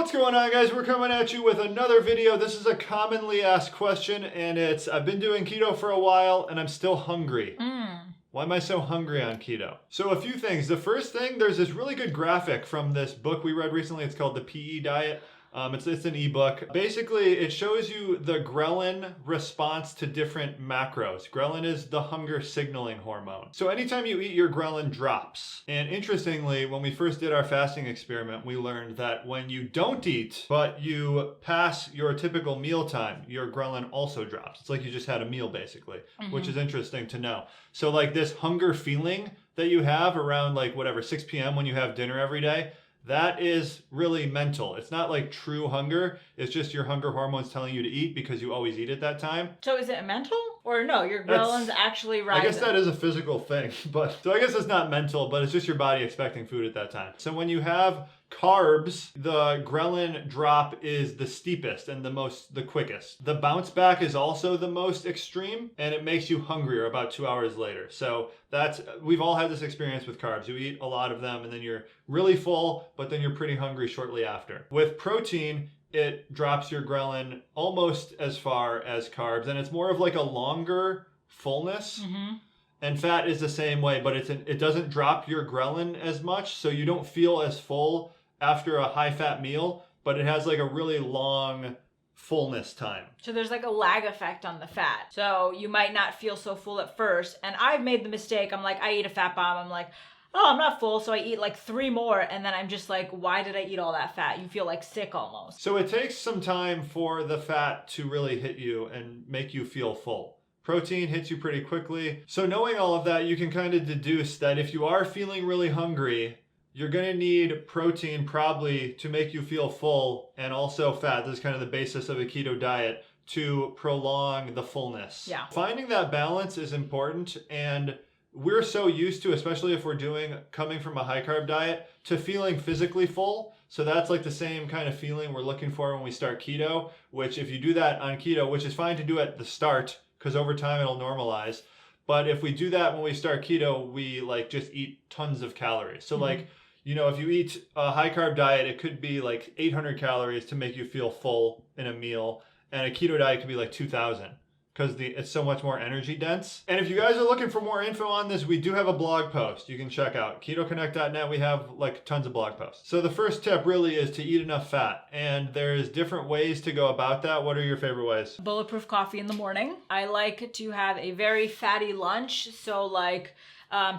What's going on, guys? We're coming at you with another video. This is a commonly asked question, and I've been doing keto for a while and I'm still hungry. Why am I so hungry on keto? So a few things. The first thing, there's this really good graphic from this book we read recently. It's called The PE Diet. It's an ebook. Basically, it shows you the ghrelin response to different macros. Ghrelin is the hunger signaling hormone. So anytime you eat, your ghrelin drops. And interestingly, when we first did our fasting experiment, we learned that when you don't eat, but you pass your typical meal time, your ghrelin also drops. It's like you just had a meal, basically, which is interesting to know. So like this hunger feeling that you have around like whatever, 6 p.m. when you have dinner every day, that is really mental. It's not like true hunger. It's just your hunger hormones telling you to eat because you always eat at that time. So is it mental? Or no, your ghrelin's actually rising? I guess that is a physical thing. So I guess it's not mental, but it's just your body expecting food at that time. So when you have carbs, the ghrelin drop is the steepest and the quickest. The bounce back is also the most extreme, and it makes you hungrier about 2 hours later. So we've all had this experience with carbs. You eat a lot of them and then you're really full, but then you're pretty hungry shortly after. With protein, it drops your ghrelin almost as far as carbs, and it's more of like a longer fullness. And fat is the same way, but it doesn't drop your ghrelin as much, so you don't feel as full after a high-fat meal, but it has like a really long fullness time. So there's like a lag effect on the fat. So you might not feel so full at first. And I've made the mistake. I'm like, I eat a fat bomb. I'm like, oh, I'm not full. So I eat like 3 more. And then I'm just like, why did I eat all that fat? You feel like sick almost. So it takes some time for the fat to really hit you and make you feel full. Protein hits you pretty quickly. So knowing all of that, you can kind of deduce that if you are feeling really hungry, you're going to need protein probably to make you feel full, and also fat. This is kind of the basis of a keto diet to prolong the fullness. Yeah. Finding that balance is important, and we're so used to, especially if we're coming from a high carb diet, to feeling physically full. So that's like the same kind of feeling we're looking for when we start keto, which if you do that on keto, which is fine to do at the start, because over time it'll normalize. But if we do that when we start keto, we like just eat tons of calories. So like, you know, if you eat a high carb diet, it could be like 800 calories to make you feel full in a meal. And a keto diet could be like 2,000 because it's so much more energy dense. And if you guys are looking for more info on this, we do have a blog post you can check out. KetoConnect.net, we have like tons of blog posts. So the first tip really is to eat enough fat. And there's different ways to go about that. What are your favorite ways? Bulletproof coffee in the morning. I like to have a very fatty lunch. So like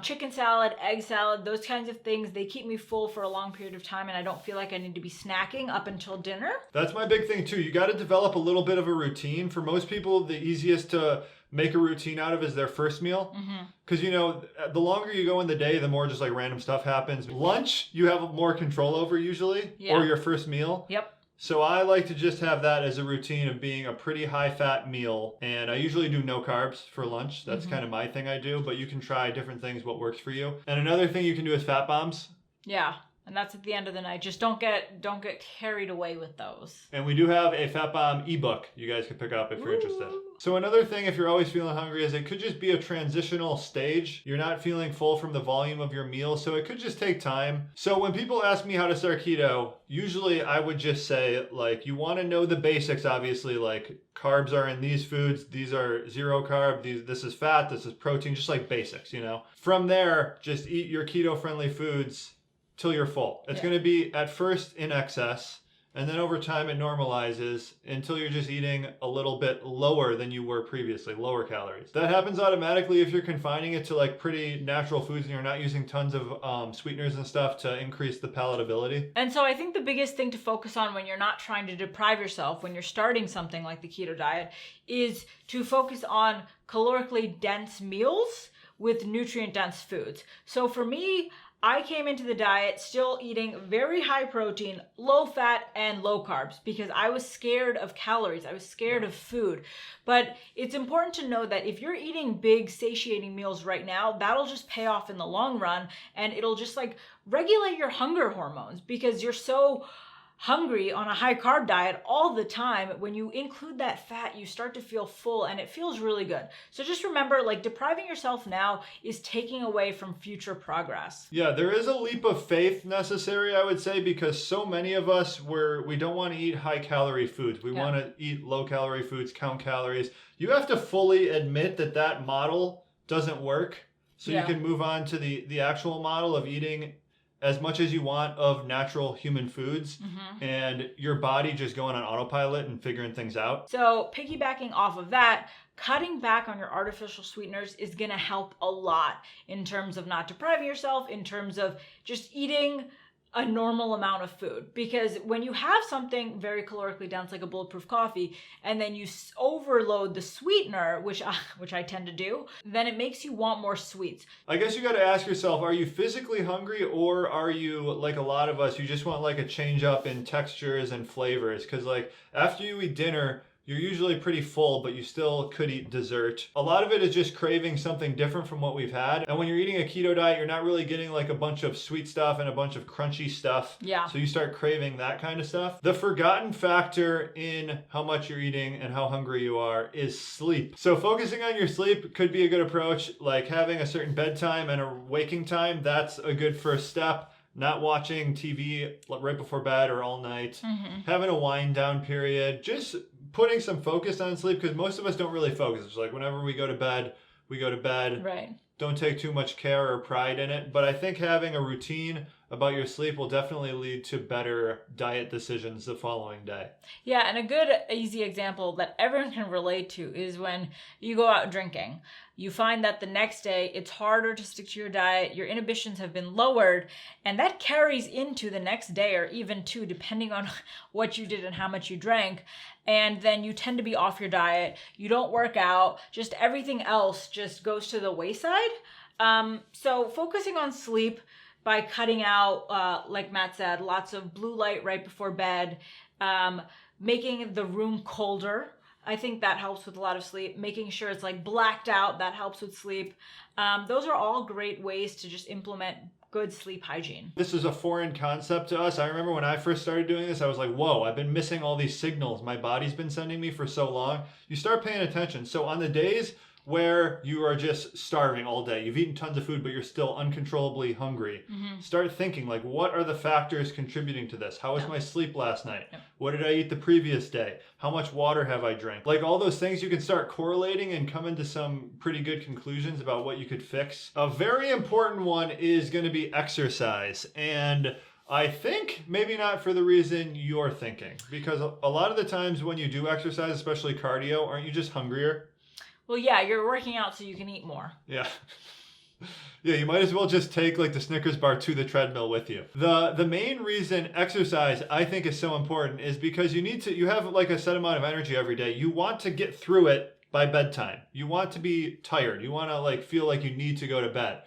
chicken salad, egg salad, those kinds of things, they keep me full for a long period of time and I don't feel like I need to be snacking up until dinner. That's my big thing too. You got to develop a little bit of a routine. For most people, the easiest to make a routine out of is their first meal. Because, you know, the longer you go in the day, the more just like random stuff happens. Lunch, you have more control over usually, or your first meal. Yep. So I like to just have that as a routine of being a pretty high-fat meal. And I usually do no carbs for lunch. That's kind of my thing I do. But you can try different things, what works for you. And another thing you can do is fat bombs. Yeah. And that's at the end of the night. Just don't get carried away with those. And we do have a fat bomb ebook you guys can pick up if you're interested. So another thing, if you're always feeling hungry, is it could just be a transitional stage. You're not feeling full from the volume of your meal, so it could just take time. So when people ask me how to start keto, usually I would just say, like, you want to know the basics, obviously, like carbs are in these foods, these are 0 carb, this is fat, this is protein, just like basics, you know. From there, just eat your keto-friendly foods till you're full. It's going to be at first in excess, and then over time it normalizes until you're just eating a little bit lower than you were previously, lower calories. That happens automatically if you're confining it to like pretty natural foods and you're not using tons of sweeteners and stuff to increase the palatability. And so I think the biggest thing to focus on when you're not trying to deprive yourself, when you're starting something like the keto diet, is to focus on calorically dense meals with nutrient dense foods. So for me, I came into the diet still eating very high protein, low fat, and low carbs because I was scared of calories. I was scared of food. But it's important to know that if you're eating big, satiating meals right now, that'll just pay off in the long run, and it'll just like regulate your hunger hormones because you're so hungry on a high carb diet all the time, when you include that fat, you start to feel full and it feels really good. So just remember, like, depriving yourself now is taking away from future progress. Yeah, there is a leap of faith necessary, I would say, because so many of us we don't want to eat high calorie foods. We want to eat low calorie foods, count calories. You have to fully admit that model doesn't work. So you can move on to the actual model of eating as much as you want of natural human foods, and your body just going on autopilot and figuring things out. So piggybacking off of that, cutting back on your artificial sweeteners is going to help a lot in terms of not depriving yourself, in terms of just eating a normal amount of food. Because when you have something very calorically dense like a bulletproof coffee, and then you overload the sweetener, which I tend to do, then it makes you want more sweets. I guess you got to ask yourself, are you physically hungry, or are you, like a lot of us, you just want like a change up in textures and flavors? Because like after you eat dinner, you're usually pretty full, but you still could eat dessert. A lot of it is just craving something different from what we've had. And when you're eating a keto diet, you're not really getting like a bunch of sweet stuff and a bunch of crunchy stuff. Yeah. So you start craving that kind of stuff. The forgotten factor in how much you're eating and how hungry you are is sleep. So focusing on your sleep could be a good approach, like having a certain bedtime and a waking time. That's a good first step. Not watching TV right before bed or all night. Having a wind down period. Just putting some focus on sleep, because most of us don't really focus. It's like whenever we go to bed, we go to bed. Right. Don't take too much care or pride in it. But I think having a routine about your sleep will definitely lead to better diet decisions the following day. Yeah, and a good, easy example that everyone can relate to is when you go out drinking. You find that the next day it's harder to stick to your diet, your inhibitions have been lowered, and that carries into the next day or even two, depending on what you did and how much you drank. And then you tend to be off your diet, you don't work out, just everything else just goes to the wayside. So focusing on sleep by cutting out, like Matt said, lots of blue light right before bed, making the room colder. I think that helps with a lot of sleep. Making sure it's like blacked out, that helps with sleep. Those are all great ways to just implement good sleep hygiene. This is a foreign concept to us. I remember when I first started doing this, I was like, whoa, I've been missing all these signals my body's been sending me for so long. You start paying attention. So on the days where you are just starving all day, you've eaten tons of food, but you're still uncontrollably hungry, start thinking, like, what are the factors contributing to this? How was my sleep last night? What did I eat the previous day? How much water have I drank? Like all those things, you can start correlating and come into some pretty good conclusions about what you could fix. A very important one is going to be exercise. And I think maybe not for the reason you're thinking, because a lot of the times when you do exercise, especially cardio, aren't you just hungrier? Well, yeah, you're working out so you can eat more. Yeah. Yeah, you might as well just take like the Snickers bar to the treadmill with you. The main reason exercise I think is so important is because you have like a set amount of energy every day. You want to get through it by bedtime. You want to be tired. You want to like feel like you need to go to bed.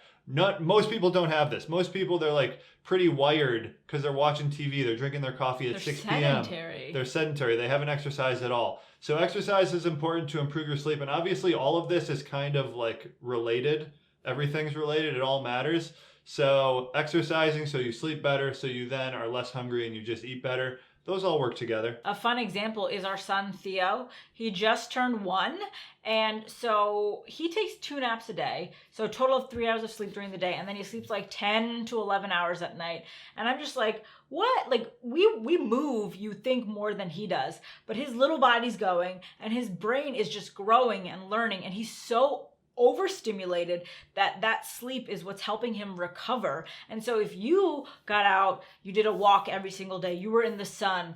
Most people don't have this. Most people, they're like pretty wired because they're watching TV, they're drinking their coffee at 6 p.m. They're sedentary. They haven't exercised at all. So exercise is important to improve your sleep. And obviously all of this is kind of like related. Everything's related. It all matters. So exercising so you sleep better, so you then are less hungry and you just eat better. Those all work together. A fun example is our son, Theo. He just turned 1, and so he takes 2 naps a day, so a total of 3 hours of sleep during the day, and then he sleeps like 10 to 11 hours at night. And I'm just like, what? Like, we move, you think, more than he does, but his little body's going, and his brain is just growing and learning, and he's so overstimulated that sleep is what's helping him recover. And so if you got out, you did a walk every single day, you were in the sun,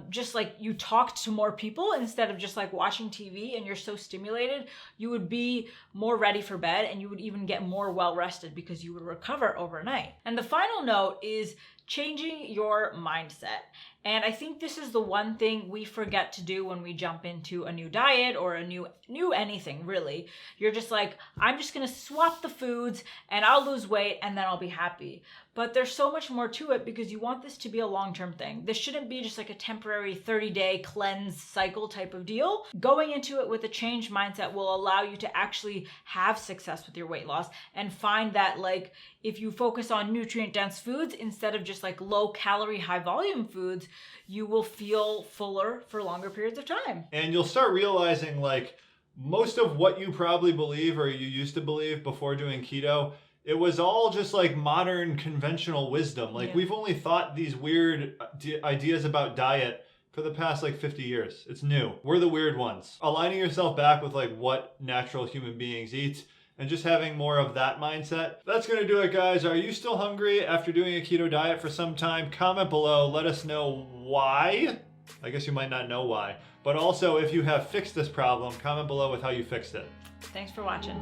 just like you talked to more people instead of just like watching TV, and you're so stimulated, you would be more ready for bed, and you would even get more well rested because you would recover overnight. And the final note is changing your mindset. And I think this is the one thing we forget to do when we jump into a new diet or a new anything, really. You're just like, I'm just gonna swap the foods and I'll lose weight and then I'll be happy. But there's so much more to it because you want this to be a long-term thing. This shouldn't be just like a temporary 30-day cleanse cycle type of deal. Going into it with a changed mindset will allow you to actually have success with your weight loss and find that like if you focus on nutrient-dense foods instead of just like low-calorie, high-volume foods, you will feel fuller for longer periods of time. And you'll start realizing like most of what you probably believe or you used to believe before doing keto, it was all just like modern conventional wisdom. Like we've only thought these weird ideas about diet for the past like 50 years. It's new. We're the weird ones. Aligning yourself back with like what natural human beings eat and just having more of that mindset. That's going to do it, guys. Are you still hungry after doing a keto diet for some time? Comment below. Let us know why. I guess you might not know why. But also, if you have fixed this problem, comment below with how you fixed it. Thanks for watching.